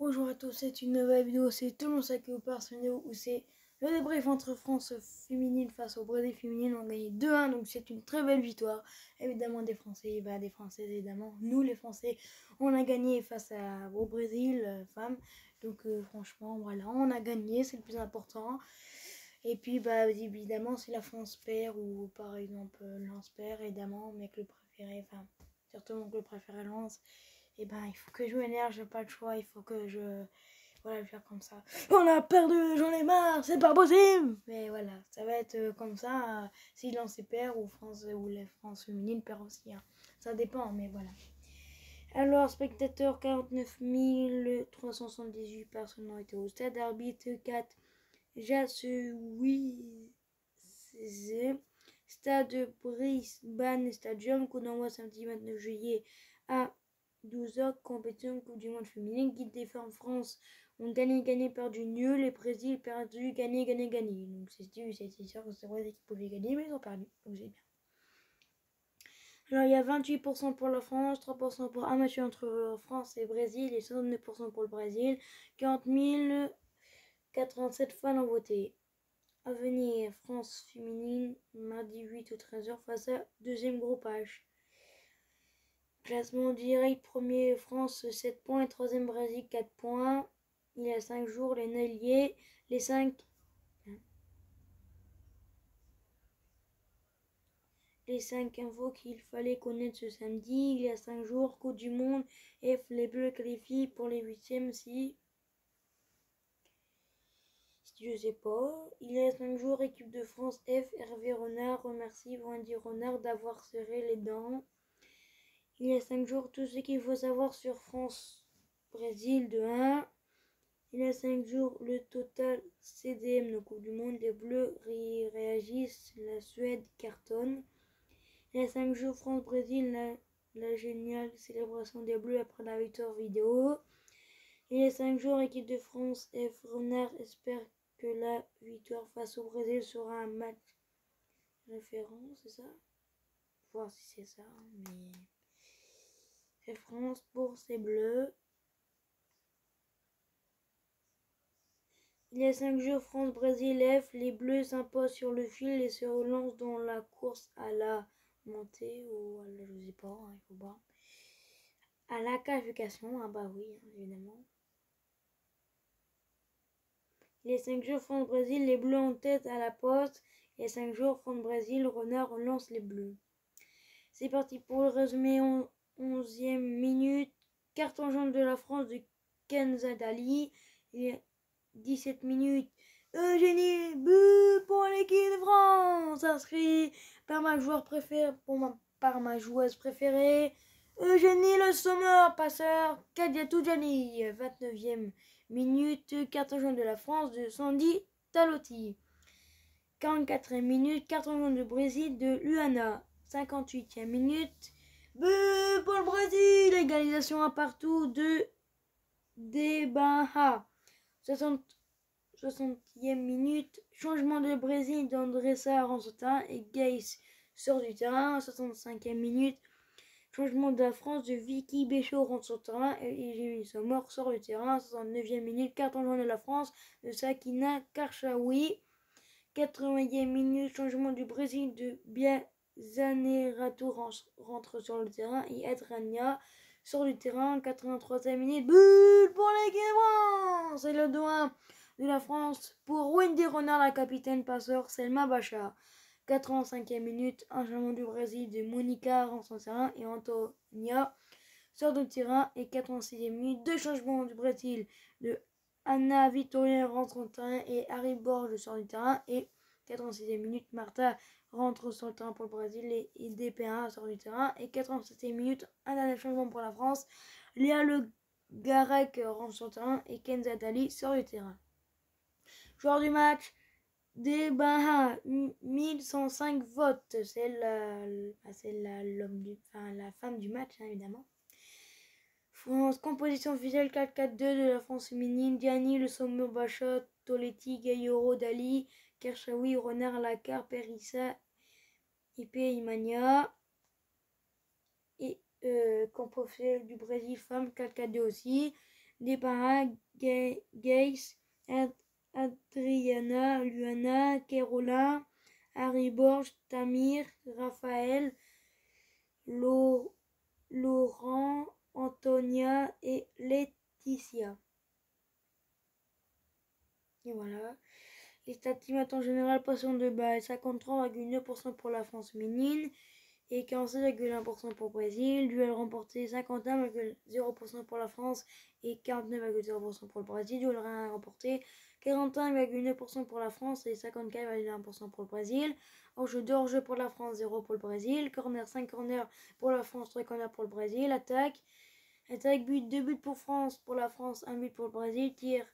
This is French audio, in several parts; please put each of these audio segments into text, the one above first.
Bonjour à tous, c'est une nouvelle vidéo, c'est tout le monde qui vous parle, vidéo où c'est le débrief entre France féminine face au Brésil féminine. On a gagné 2-1, donc c'est une très belle victoire. Évidemment des Français, des Françaises évidemment. Nous les Français, on a gagné face au Brésil femmes. Donc franchement voilà, on a gagné, c'est le plus important. Et puis évidemment si la France perd ou par exemple Lens perd, évidemment, mais que le préféré, surtout mon club préféré Lens, et il faut que je m'énerve, j'ai pas le choix, il faut que je faire comme ça. On a perdu, j'en ai marre, c'est pas possible. Mais voilà, ça va être comme ça si Lens perd ou la France féminine perd aussi, hein. Ça dépend, mais voilà. Alors, spectateurs 49 378 personnes ont été au stade. Arbitre 4 Jasui Stade Brisbane Stadium. Coup d'envoi samedi 29 juillet à 12h. Compétition Coupe du Monde féminine. Guide des femmes France ont gagné, perdu, nul. Les Brésil perdu, gagné. Donc c'est sûr que c'est vrai qu'ils pouvaient gagner, mais ils ont perdu. Donc c'est bien. Alors il y a 28% pour la France, 3% pour un match entre France et Brésil et 69% pour le Brésil. 40 087 fans ont voté. À venir, France féminine, mardi 8 ou 13h face à deuxième groupe H. Classement direct, premier France 7 points et troisième Brésil 4 points. Il y a 5 jours, les Nelliers, les 5 infos qu'il fallait connaître ce samedi. Il y a 5 jours, Coupe du Monde, F, les Bleus qualifient pour les 8e si je sais pas. Il y a 5 jours, équipe de France F, Hervé Renard remercie Wendy Renard d'avoir serré les dents. Il y a 5 jours, tout ce qu'il faut savoir sur France-Brésil de 1. Il y a 5 jours, le total CDM de Coupe du Monde. Les Bleus réagissent, la Suède cartonne. Il y a 5 jours, France-Brésil, la géniale célébration des Bleus après la victoire vidéo. Il y a 5 jours, équipe de France F. Renard espère que la victoire face au Brésil sera un match référent, c'est ça? Voir si c'est ça, mais c'est France pour ses Bleus. Il y a 5 jours, France-Brésil F, les Bleus s'imposent sur le fil et se relancent dans la course à la montée ou à la, je sais pas, il faut voir. À la qualification, oui, évidemment. Il y a 5 jours, France-Brésil, les Bleus en tête à la poste. Il y a 5 jours, France-Brésil, Renard relance les Bleus. C'est parti pour le résumé en 11e minute. Carton jaune de la France de Kenza Dali. Il y a 17 minutes. Eugénie, but pour l'équipe de France, inscrit par ma joueuse préférée, Eugénie Le Sommer, passeur, Kadiatou Gianni. 29e minute, carton jaune de la France de Sandy Talotti. 44e minute, carton jaune de Brésil de Luana. 58e minute, but pour le Brésil, égalisation à partout de Debaha. 60e minute, changement de Brésil d'Andressa rentre sur le terrain et Gaïs sort du terrain. 65e minute, changement de la France de Vicky Béchaud rentre sur le terrain et Eugénie Sommer sort du terrain. 69e minute, carton jaune de la France de Sakina Karchaoui. 80e minute, changement du Brésil de Biazanerato rentre sur le terrain et Adrania sort du terrain. 83e minute, but pour l'équipe de France. C'est le 2-1 de la France pour Wendy Renard, la capitaine passeur Selma Bachar. 85e minute, un changement du Brésil de Monica rentre sur le terrain et Antonia sort du terrain. Et 86e minute, deux changements du Brésil de Anna Vitorien rentre sur le terrain et Harry Borges sort du terrain. Et 86e minute, Martha rentre sur le terrain pour le Brésil et DP1 sort du terrain. Et 87e minute, un dernier changement pour la France. Léa Le Garec rentre sur le terrain et Kenza Dali sort du terrain. Joueur du match, Debaha, 1105 votes. C'est la femme du match, hein, évidemment. France, composition officielle 4-4-2 de la France féminine. Gianni, Le Sommer, Bachat, Toletti, Gayoro, Dali, Kershawi, Renard, Lacar, Perissa, Ipe, Imania. Et compo officiel du Brésil, femme 4-4-2 aussi. Debara, Gace, Adriana, Luana, Carola, Harry Borges, Tamir, Raphaël, Laurent, Antonia et Laetitia. Et voilà. Les statistiques en général passant de bas 53,9% pour la France féminine et 47,1% pour le Brésil. Duel remporté 51,0% pour la France et 49,0% pour le Brésil. Duel remporté 41,9% pour la France et 54,1% pour le Brésil. Hors-jeu 2 hors-jeu pour la France, 0 pour le Brésil. Corner 5 corners pour la France, 3 corners pour le Brésil. Attaque but, 2 buts pour France, pour la France, 1 but pour le Brésil. Tir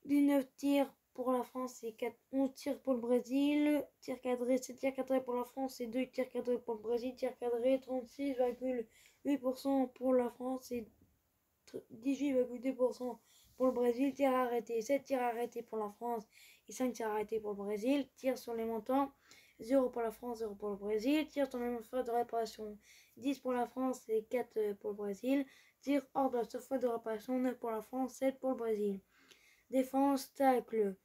19 tirs pour la France et 11 tirs pour le Brésil. Tir cadré, 7 tirs cadrés pour la France et 2 tirs cadrés pour le Brésil. Tir cadré, 36,8% pour la France et 18,2% pour le Brésil. Tir arrêté, 7 tirs arrêtés pour la France et 5 tirs arrêtés pour le Brésil. Tir sur les montants, 0 pour la France, 0 pour le Brésil. Tir sur la surface de réparation, 10 pour la France et 4 pour le Brésil. Tir hors de la surface de réparation, 9 pour la France, 7 pour le Brésil. Défense, tacle.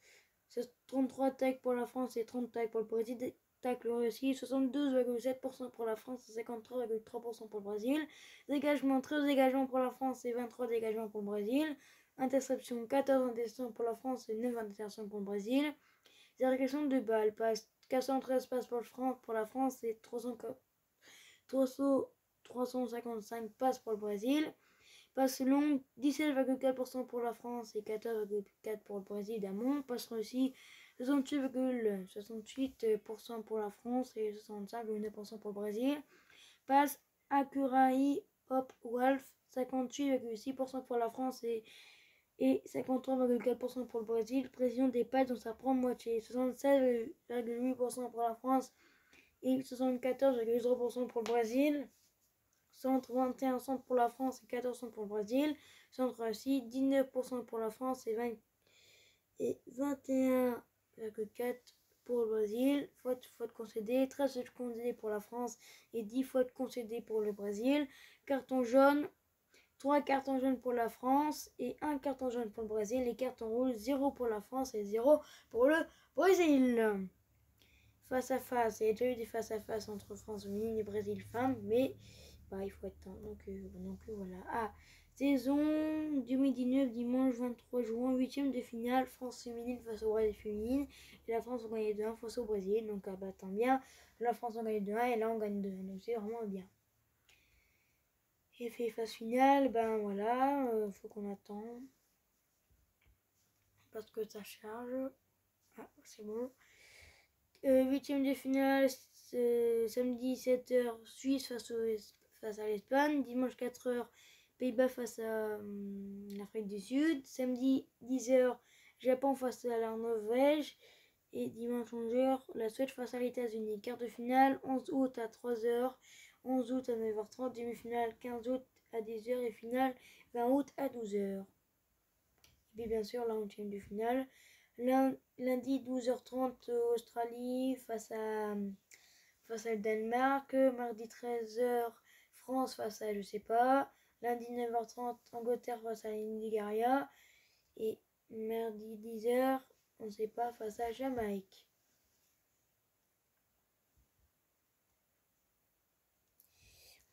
33 tacles pour la France et 30 tacles pour le Brésil. Tacle réussi, 72,7% pour la France et 53,3% pour le Brésil. Dégagement, 13 dégagements pour la France et 23 dégagements pour le Brésil. Interception, 14 interceptions pour la France et 9 interceptions pour le Brésil. Direction de balle, passe 413 passes pour la France et 355 passes pour le Brésil. Passe longue, 17,4% pour la France et 14,4% pour le Brésil d'amont. Passe réussi, 68,68% pour la France et 65,9% pour le Brésil. Passe Acuraï Hop Wolf, 58,6% pour la France et 53,4% pour le Brésil. Précision des passes dans sa propre moitié, 76,8% pour la France et 74,0% pour le Brésil. Centre 21 centres pour la France et 14 centres pour le Brésil. Centre réussi, 19% pour la France et 21,4% pour le Brésil. Faute concédée, 13 fautes concédées pour la France et 10 fautes concédées pour le Brésil. Carton jaune, 3 cartons jaunes pour la France et 1 carton jaune pour le Brésil. Les cartons rouges, 0 pour la France et 0 pour le Brésil. Face à face, il y a déjà eu des face à face entre France féminine et Brésil femme, mais il faut être temps. Donc voilà. Saison 2019, dimanche 23 juin, 8ème de finale, France féminine face au Brésil féminine. Et la France a gagné 2-1 face au Brésil. Donc tant bien. La France a gagné 2-1 et là on gagne 2-1. Donc c'est vraiment bien. Et fait phase finale, voilà, faut qu'on attend. Parce que ça charge. Ah, c'est bon. 8ème de finale, samedi 7h, Suisse face à l'Espagne. Dimanche 4h, Pays-Bas face à l'Afrique du Sud. Samedi 10h, Japon face à la Norvège. Et dimanche 11h, la Suède face à les États-Unis. Quart de finale, 11 août à 3h, 11 août à 9h30, demi-finale 15 août à 10h et finale 20 août à 12h. Et puis bien sûr, la 11ème de finale. Lundi 12h30, Australie face à le Danemark. Mardi 13h, France face à je sais pas. Lundi 9h30, Angleterre face à Nigeria. Et mardi 10h, on ne sait pas, face à Jamaïque.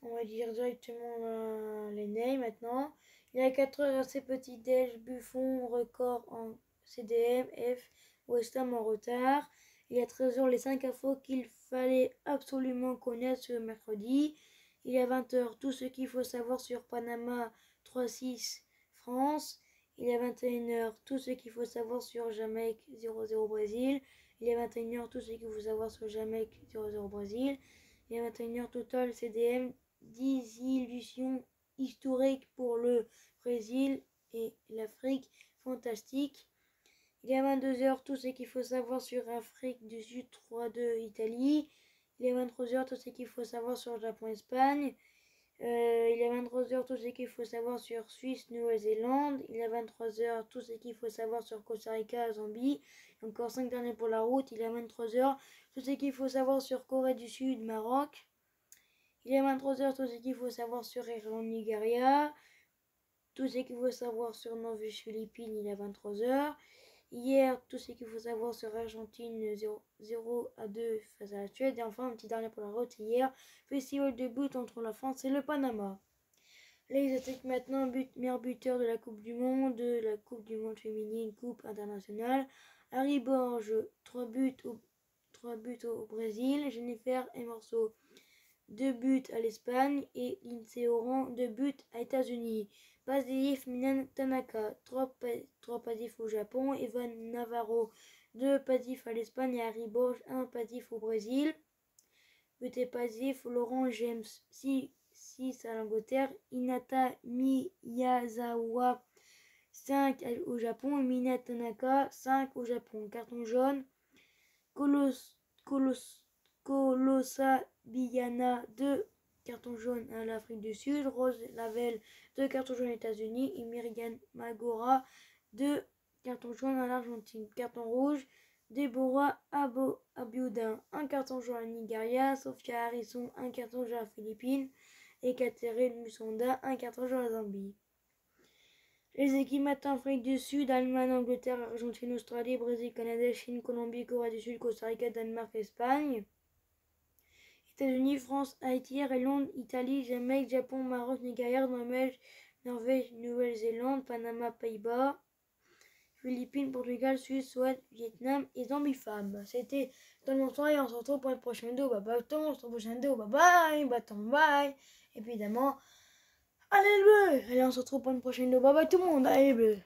On va dire directement les names maintenant. Il y a 4h assez petit déj, Buffon, record en CDM, F, West Ham en retard. Il y a 13h les 5 infos qu'il fallait absolument connaître ce mercredi. Il y a 20h tout ce qu'il faut savoir sur Panama 3-6 France. Il y a 21h tout ce qu'il faut savoir sur Jamaïque 0-0 Brésil. Il y a 21h tout ce qu'il faut savoir sur Jamaïque 0-0 Brésil. Il y a 21h total CDM, 10 illusions historiques pour le Brésil et l'Afrique fantastique. Il y a 22h tout ce qu'il faut savoir sur Afrique du Sud 3-2 Italie. Il y a 23h tout ce qu'il faut savoir sur Japon-Espagne. Il y a 23h tout ce qu'il faut savoir sur Suisse-Nouvelle-Zélande. Il y a 23h tout ce qu'il faut savoir sur Costa Rica-Zambie. Encore 5 derniers pour la route. Il y a 23h tout ce qu'il faut savoir sur Corée du Sud, Maroc. Il y a 23h tout ce qu'il faut savoir sur Irlande-Nigeria. tout ce qu'il faut savoir sur Norvège-Philippines, il est à 23h. Hier, tout ce qu'il faut savoir sur Argentine, 0-2 face à la Suède. Et enfin, un petit dernier pour la route, hier, festival de but entre la France et le Panama. Les attaques maintenant, meilleur buteur de la Coupe du Monde féminine, Coupe internationale. Harry Borges, 3 buts au Brésil. Jennifer Emerso, 2 buts à l'Espagne. Et Lindsay Oran, 2 buts à États-Unis. Pasif Minan Tanaka, 3 pasifs au Japon. Evan Navarro, 2 pasifs à l'Espagne. Et Harry Borges, 1 pasif au Brésil. But et pasif, Laurent James, 6 à l'Angleterre. Hinata Miyazawa, 5 au Japon. Et Mina Tanaka, 5 au Japon. Carton jaune. Colossa Biyana, 2 cartons jaunes à l'Afrique du Sud. Rose Lavelle, 2 cartons jaunes aux États-Unis. Et Myriam Magora, 2 cartons jaunes à l'Argentine. Carton rouge, Deborah Abiodun, 1 carton jaune à Nigeria. Sophia Harrison, 1 carton jaune à Philippines. Et Catherine Musonda, 1 carton jaune à Zambie. Les équipes maintenant Afrique du Sud, Allemagne, Angleterre, Argentine, Australie, Brésil, Canada, Chine, Colombie, Corée du Sud, Costa Rica, Danemark, Espagne. États-Unis, France, Haïti, Irlande, Italie, Jamaïque, Japon, Maroc, Nigeria, Norvège, Nouvelle-Zélande, Panama, Pays-Bas, Philippines, Portugal, Suisse, Suède, Vietnam et Zambie femme. C'était dans le soir et on se retrouve pour une prochaine vidéo. Bye bye, on se retrouve pour une prochaine vidéo. Bye bye, bye. Évidemment, allez le bleu. Allez, on se retrouve pour une prochaine vidéo. Bye bye tout le monde, allez le bleu.